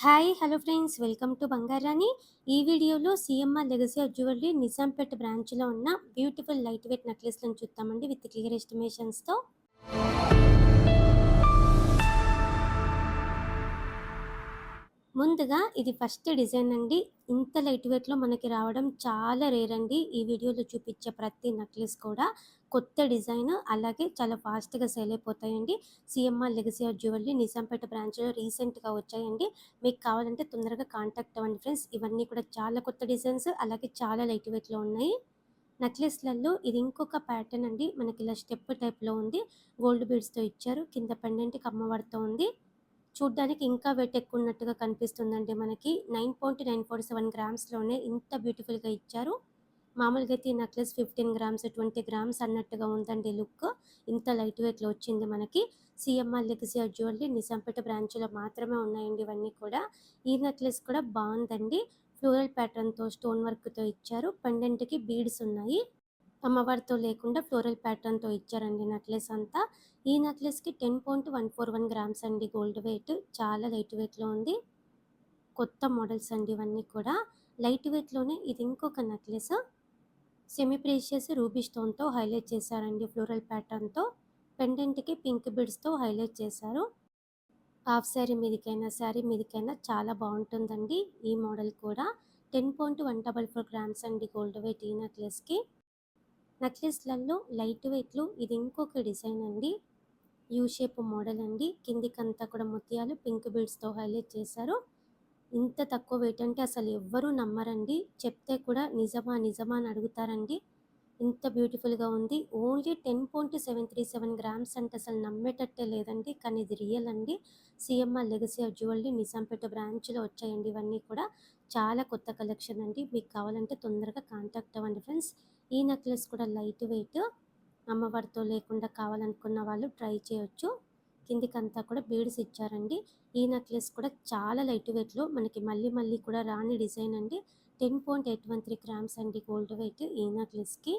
Hi hello friends welcome to Bangarani. ఈ వీడియోలో CMR legacy of jewellery Nizampet బ్రాంచ్లో ఉన్న బ్యూటిఫుల్ లైట్ వెయిట్ నెక్లెస్లను చూద్దామండి విత్ క్లియర్ ఎస్టిమేషన్స్తో. ముందుగా ఇది ఫస్ట్ డిజైన్ అండి. ఇంత లైట్ వెయిట్లో మనకి రావడం చాలా రేర్ అండి. ఈ వీడియోలో చూపించే ప్రతి నెక్లెస్ కూడా కొత్త డిజైన్, అలాగే చాలా ఫాస్ట్గా సేల్ అయిపోతాయండి. CMR legacy of jewellery Nizampet బ్రాంచ్లో రీసెంట్గా వచ్చాయండి. మీకు కావాలంటే తొందరగా కాంటాక్ట్ అవ్వండి ఫ్రెండ్స్. ఇవన్నీ కూడా చాలా కొత్త డిజైన్స్, అలాగే చాలా లైట్ వెయిట్లో ఉన్నాయి. నెక్లెస్లలో ఇది ఇంకొక ప్యాటర్న్ అండి. మనకి ఇలా స్టెప్ టైప్లో ఉంది. గోల్డ్ బీడ్స్తో ఇచ్చారు. కింద పెండెంట్కి అమ్మవారితో ఉంది. చూడ్డానికి ఇంకా వెయిట్ ఎక్కువ ఉన్నట్టుగా కనిపిస్తుందండి. మనకి 9.947 గ్రామ్స్‌లోనే ఇంత బ్యూటిఫుల్‌గా ఇచ్చారు. మామూలుగా అయితే ఈ నెక్లెస్ 15 గ్రామ్స్, 20 గ్రామ్స్ అన్నట్టుగా ఉందండి లుక్. ఇంత లైట్ వెయిట్‌లో వచ్చింది మనకి. CMR legacy of jewellery Nizampet బ్రాంచ్‌లో మాత్రమే ఉన్నాయండి ఇవన్నీ కూడా. ఈ నెక్లెస్ కూడా బావుందండి. ఫ్లోరల్ ప్యాటర్న్‌తో స్టోన్ వర్క్‌తో ఇచ్చారు. పెండెంట్‌కి బీడ్స్ ఉన్నాయి. అమ్మవారితో లేకుండా ఫ్లోరల్ ప్యాటర్న్‌తో ఇచ్చారండి నెక్లెస్ అంతా. ఈ నెక్లెస్‌కి 10.141 గ్రామ్స్ అండి గోల్డ్ వెయిట్. చాలా లైట్ వెయిట్‌లో ఉంది. కొత్త మోడల్స్ అండి ఇవన్నీ కూడా. లైట్ వెయిట్‌లోనే ఇది ఇంకొక నెక్లెస్. సెమీ ప్రీషియస్ రూబీ స్టోన్‌తో హైలైట్ చేశారండి ఫ్లోరల్ ప్యాటర్న్‌తో. పెండెంట్‌కి పింక్ బీడ్స్‌తో హైలైట్ చేశారు. హాఫ్ శారీ మీదకైనా, శారీ మీదకైనా చాలా బావుంటుందండి ఈ మోడల్ కూడా. 10.144 గ్రామ్స్ అండి గోల్డ్ వెయిట్ ఈ నెక్లెస్‌కి. నెక్లెస్‌లలో లైట్ వెయిట్‌లో ఇది ఇంకొక డిజైన్ అండి. యూ షేప్ మోడల్ అండి. కిందికంతా కూడా ముత్యాలు పింక్ బీడ్స్‌తో హైలైట్ చేశారు. ఇంత తక్కువ వెయిట్ అంటే అసలు ఎవ్వరూ నమ్మరండి. చెప్తే కూడా నిజమా? నిజమా? అని అడుగుతారండి. ఇంత బ్యూటిఫుల్‌గా ఉంది. ఓన్లీ 10.737 గ్రామ్స్ అంటే అసలు నమ్మేటట్టే లేదండి. కానీ ఇది రియల్ అండి. CMR legacy of jewellery Nizampet బ్రాంచ్‌లో వచ్చాయండి ఇవన్నీ కూడా. చాలా కొత్త కలెక్షన్ అండి. మీకు కావాలంటే తొందరగా కాంటాక్ట్ అవ్వండి ఫ్రెండ్స్. ఈ నెక్లెస్ కూడా లైట్ వెయిట్. అమ్మవారితో లేకుండా కావాలనుకున్న వాళ్ళు ట్రై చేయొచ్చు. కిందికంతా కూడా బీడ్స్ ఇచ్చారండి. ఈ నెక్లెస్ కూడా చాలా లైట్ వెయిట్‌లో మనకి మళ్ళీ మళ్ళీ కూడా రాని డిజైన్ అండి. 10.813 గ్రామ్స్ అండి గోల్డ్ వెయిట్ ఈ నెక్లెస్‌కి.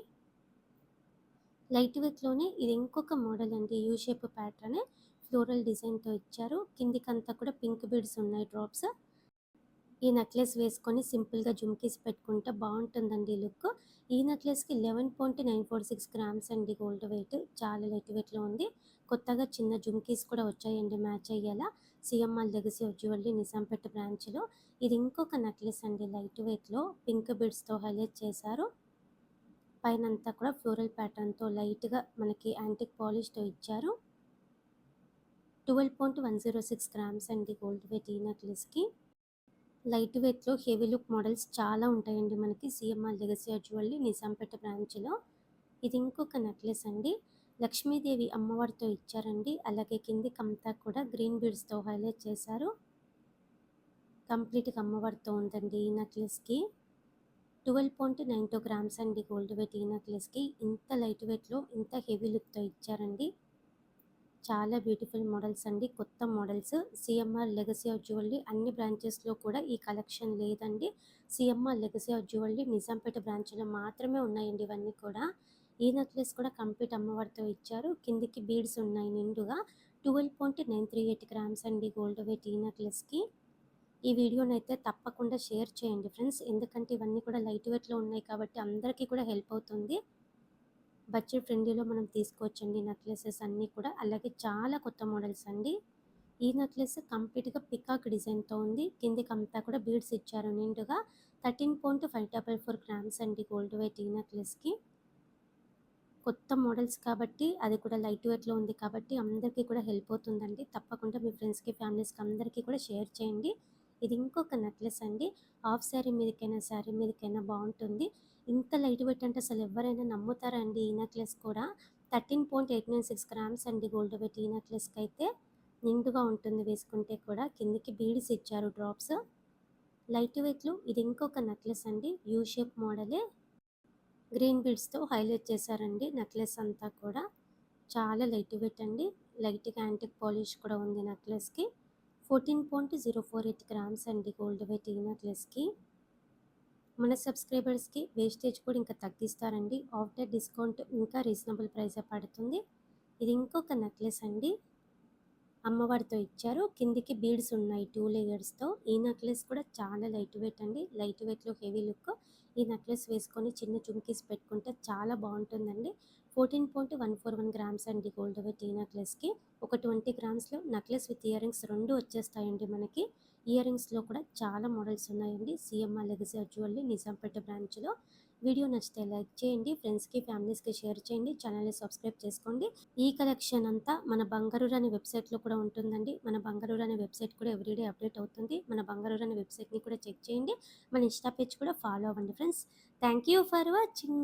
లైట్ వెయిట్‌లోనే ఇది ఇంకొక మోడల్ అండి. యూ షేప్ ప్యాటర్న్ ఫ్లోరల్ డిజైన్‌తో ఇచ్చారు. కిందికంతా కూడా పింక్ బీడ్స్ ఉన్నాయి డ్రాప్స్. ఈ నెక్లెస్ వేసుకొని సింపుల్‌గా జుమ్కీస్ పెట్టుకుంటే బావుంటుందండి లుక్. ఈ నెక్లెస్‌కి 11.946 గ్రామ్స్ అండి గోల్డ్ వెయిట్. చాలా లైట్ వెయిట్‌లో ఉంది. కొత్తగా చిన్న జుమ్కీస్ కూడా వచ్చాయండి మ్యాచ్ అయ్యేలా. CMR legacy of jewellery Nizampet బ్రాంచ్‌లో. ఇది ఇంకొక నెక్లెస్ అండి లైట్ వెయిట్‌లో పింక్ బీడ్స్‌తో హైలైట్ చేశారు. పైనంతా కూడా ఫ్లోరల్ ప్యాటర్న్‌తో లైట్‌గా మనకి యాంటిక్ పాలిష్‌తో ఇచ్చారు. 12.106 గ్రామ్స్ అండి గోల్డ్ వెయిట్ ఈ నెక్లెస్‌కి. లైట్ వెయిట్‌లో హెవీ లుక్ మోడల్స్ చాలా ఉంటాయండి మనకి CMR legacy of jewellery Nizampet బ్రాంచ్‌లో. ఇది ఇంకొక నెక్లెస్ అండి. లక్ష్మీదేవి అమ్మవారితో ఇచ్చారండి. అలాగే కిందికంతా కూడా గ్రీన్ బీడ్స్‌తో హైలైట్ చేశారు. కంప్లీట్‌గా అమ్మవారితో ఉందండి ఈ నెక్లెస్‌కి. 12.92 గ్రామ్స్ అండి గోల్డ్ వెయిట్ ఈ నెక్లెస్‌కి. ఇంత లైట్ వెయిట్‌లో ఇంత హెవీ లుక్‌తో ఇచ్చారండి. చాలా బ్యూటిఫుల్ మోడల్స్ అండి. కొత్త models. CMR legacy of jewellery అన్ని బ్రాంచెస్‌లో కూడా ఈ కలెక్షన్ లేదండి. CMR legacy of jewellery Nizampet బ్రాంచ్‌లో మాత్రమే ఉన్నాయండి ఇవన్నీ కూడా. ఈ నెక్లెస్ కూడా కంప్లీట్ అమ్మవారితో ఇచ్చారు. కిందికి బీడ్స్ ఉన్నాయి నిండుగా. 12.938 గ్రామ్స్ అండి గోల్డ్ వెయిట్ ఈ నెక్లెస్‌కి. ఈ వీడియోనైతే తప్పకుండా షేర్ చేయండి ఫ్రెండ్స్. ఎందుకంటే ఇవన్నీ కూడా లైట్ వెయిట్‌లో ఉన్నాయి కాబట్టి అందరికీ కూడా హెల్ప్ అవుతుంది. బడ్జెట్ ఫ్రెండ్లీలో మనం తీసుకోవచ్చండి నెక్లెసెస్ అన్నీ కూడా. అలాగే చాలా కొత్త మోడల్స్ అండి. ఈ నెక్లెస్ కంప్లీట్‌గా పికాక్ డిజైన్‌తో ఉంది. కిందికంతా కూడా బీడ్స్ ఇచ్చారు నిండుగా. 13.544 గ్రామ్స్ అండి గోల్డ్ వెయిట్ ఈ నెక్లెస్‌కి. కొత్త మోడల్స్ కాబట్టి అది కూడా లైట్ వెయిట్‌లో ఉంది కాబట్టి అందరికీ కూడా హెల్ప్ అవుతుందండి. తప్పకుండా మీ ఫ్రెండ్స్‌కి, ఫ్యామిలీస్‌కి అందరికీ కూడా షేర్ చేయండి. ఇది ఇంకొక నెక్లెస్ అండి. హాఫ్ శారీ మీదకైనా, శారీ మీదకైనా బావుంటుంది. ఇంత లైట్ వెయిట్ అంటే అసలు ఎవరైనా నమ్ముతారా అండి ఈ నెక్లెస్ కూడా. 13.896 గ్రామ్స్ అండి గోల్డ్ వెయిట్ ఈ నెక్లెస్‌కైతే. నిండుగా ఉంటుంది వేసుకుంటే కూడా. కిందకి బీడ్స్ ఇచ్చారు డ్రాప్స్. లైట్ వెయిట్‌లో ఇది ఇంకొక నెక్లెస్ అండి. యూ షేప్ మోడలే. గ్రీన్ బీడ్స్‌తో హైలైట్ చేశారండి నెక్లెస్ అంతా కూడా. చాలా లైట్ వెయిట్ అండి. లైట్‌గా యాంటిక్ పాలిష్ కూడా ఉంది నెక్లెస్‌కి. 14.048 గ్రామ్స్ అండి గోల్డ్ వెయిట్ ఈ నెక్లెస్‌కి. మన సబ్స్క్రైబర్స్‌కి వేస్టేజ్ కూడా ఇంకా తగ్గిస్తారండి. ఆఫ్టర్ డిస్కౌంట్ ఇంకా రీజనబుల్ ప్రైసే పడుతుంది. ఇది ఇంకొక నెక్లెస్ అండి. అమ్మవారితో ఇచ్చారు. కిందికి బీడ్స్ ఉన్నాయి 2 లేయర్స్‌తో. ఈ నెక్లెస్ కూడా చాలా లైట్ వెయిట్ అండి. లైట్ వెయిట్‌లో హెవీ లుక్. ఈ నెక్లెస్ వేసుకొని చిన్న జుమ్కీస్ పెట్టుకుంటే చాలా బావుంటుందండి. 14.141 గ్రామ్స్ అండి గోల్డ్ వెయిట్ ఈ నెక్లెస్‌కి. ఒక 20 గ్రామ్స్‌లో నెక్లెస్ విత్ ఇయర్ రింగ్స్ 2 వచ్చేస్తాయండి మనకి. ఇయర్ రింగ్స్‌లో కూడా చాలా మోడల్స్ ఉన్నాయండి. సీఎంఆర్ లెగసీ జ్యువెలరీ నిజాంపేట బ్రాంచ్‌లో. వీడియో నచ్చితే లైక్ చేయండి. ఫ్రెండ్స్‌కి, ఫ్యామిలీస్‌కి షేర్ చేయండి. ఛానెల్‌ని సబ్స్క్రైబ్ చేసుకోండి. ఈ కలెక్షన్ అంతా మన బంగారు అనే వెబ్‌సైట్‌లో కూడా ఉంటుందండి. మన బంగారు అనే వెబ్‌సైట్ కూడా ఎవ్రీడే అప్డేట్ అవుతుంది. మన బంగారు అనే వెబ్‌సైట్‌ని కూడా చెక్ చేయండి. మన ఇన్‌స్టా పేజ్ కూడా ఫాలో అవ్వండి friends. Thank you for watching.